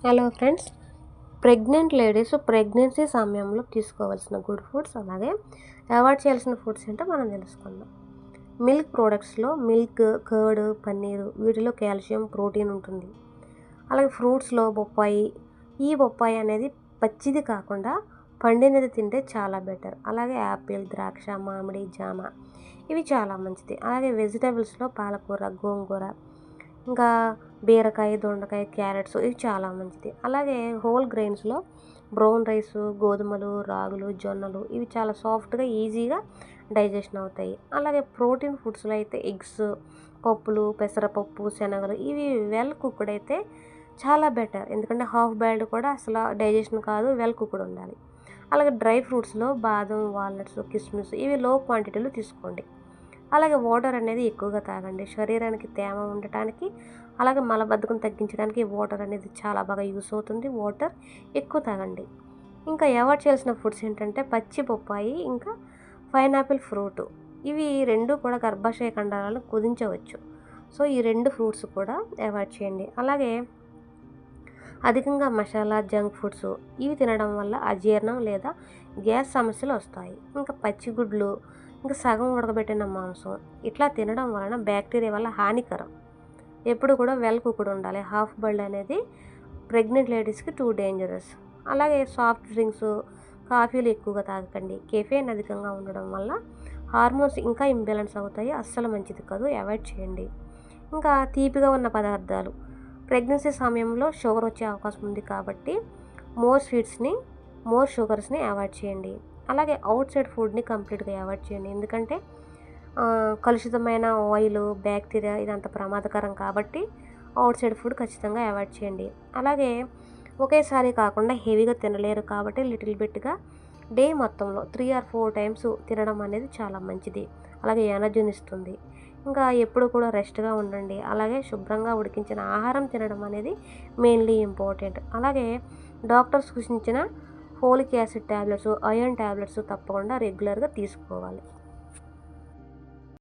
Hello friends, pregnant ladies pregnancy సమయంలో తీసుకోవాల్సిన good foods, అలాగే అవాయిడ్ చేయాల్సిన ఫుడ్స్ ఏంటో మనం తెలుసుకుందాం. మిల్క్ ప్రోడక్ట్స్లో మిల్క్, కర్డ్, పన్నీరు వీటిలో కాల్షియం, ప్రోటీన్ ఉంటుంది. అలాగే ఫ్రూట్స్లో బొప్పాయి, ఈ బొప్పాయి అనేది పచ్చిది కాకుండా పండినది తింటే చాలా బెటర్. అలాగే యాపిల్, ద్రాక్ష, మామిడి, జామ ఇవి చాలా మంచిది. అలాగే వెజిటేబుల్స్లో పాలకూర, గోంగూర, ఇంకా బీరకాయ, దొండకాయ, క్యారెట్స్ ఇవి చాలా మంచిది. అలాగే హోల్ గ్రెయిన్స్లో బ్రౌన్ రైస్, గోధుమలు, రాగులు, జొన్నలు ఇవి చాలా సాఫ్ట్గా ఈజీగా డైజెషన్ అవుతాయి. అలాగే ప్రోటీన్ ఫుడ్స్లో అయితే ఎగ్స్, పప్పులు, పెసరపప్పు, శనగలు ఇవి వెల్ కుక్డ్ అయితే చాలా బెటర్. ఎందుకంటే హాఫ్ బాయిల్డ్ కూడా అసలు డైజెషన్ కాదు, వెల్ కుక్డ్ ఉండాలి. అలాగే డ్రై ఫ్రూట్స్లో బాదం, వాల్నట్స్, కిస్మిస్ ఇవి లో క్వాంటిటీలో తీసుకోండి. అలాగే వాటర్ అనేది ఎక్కువగా తాగండి. శరీరానికి తేమ ఉండటానికి, అలాగే మలబద్ధకం తగ్గించడానికి వాటర్ అనేది చాలా బాగా యూస్ అవుతుంది. వాటర్ ఎక్కువ తాగండి. ఇంకా అవాయిడ్ చేయాల్సిన ఫుడ్స్ ఏంటంటే పచ్చి బొప్పాయి, ఇంకా పైనాపిల్ ఫ్రూట్ ఇవి రెండు కూడా గర్భాశయ కండరాలను కుదించవచ్చు. సో ఈ రెండు ఫ్రూట్స్ కూడా అవాయిడ్ చేయండి. అలాగే అధికంగా మసాలా, జంక్ ఫుడ్స్ ఇవి తినడం వల్ల అజీర్ణం లేదా గ్యాస్ సమస్యలు వస్తాయి. ఇంకా పచ్చి గుడ్లు, ఇంకా సగం ఉడకబెట్టిన మాంసం ఇట్లా తినడం వలన బ్యాక్టీరియా వల్ల హానికరం. ఎప్పుడు కూడా వెల్ కుక్డ్ ఉండాలి. హాఫ్ బాయిల్డ్ అనేది ప్రెగ్నెంట్ లేడీస్కి టూ డేంజరస్. అలాగే సాఫ్ట్ డ్రింక్స్, కాఫీలు ఎక్కువగా తాగకండి. కెఫెన్ అధికంగా ఉండడం వల్ల హార్మోన్స్ ఇంకా ఇంబ్యాలెన్స్ అవుతాయి. అస్సలు మంచిది కాదు, అవాయిడ్ చేయండి. ఇంకా తీపిగా ఉన్న పదార్థాలు, ప్రెగ్నెన్సీ సమయంలో షుగర్ వచ్చే అవకాశం ఉంది కాబట్టి మోర్ షుగర్స్ని అవాయిడ్ చేయండి. అలాగే అవుట్ సైడ్ ఫుడ్ని కంప్లీట్గా అవాయిడ్ చేయండి. ఎందుకంటే కలుషితమైన ఆయిల్, బ్యాక్టీరియా ఇదంతా ప్రమాదకరం కాబట్టి అవుట్ సైడ్ ఫుడ్ ఖచ్చితంగా అవాయిడ్ చేయండి. అలాగే ఒకేసారి కాకుండా హెవీగా తినలేరు కాబట్టి లిటిల్ బిట్గా డే మొత్తంలో 3 or 4 టైమ్స్ తినడం అనేది చాలా మంచిది. అలాగే ఎనర్జీని ఇస్తుంది. ఇంకా ఎప్పుడు కూడా రెస్ట్గా ఉండండి. అలాగే శుభ్రంగా ఉడికించిన ఆహారం తినడం అనేది మెయిన్లీ ఇంపార్టెంట్. అలాగే డాక్టర్స్ సూచించిన folic acid tablets, iron tablets తప్పకుండా రెగ్యులర్గా తీసుకోవాలి.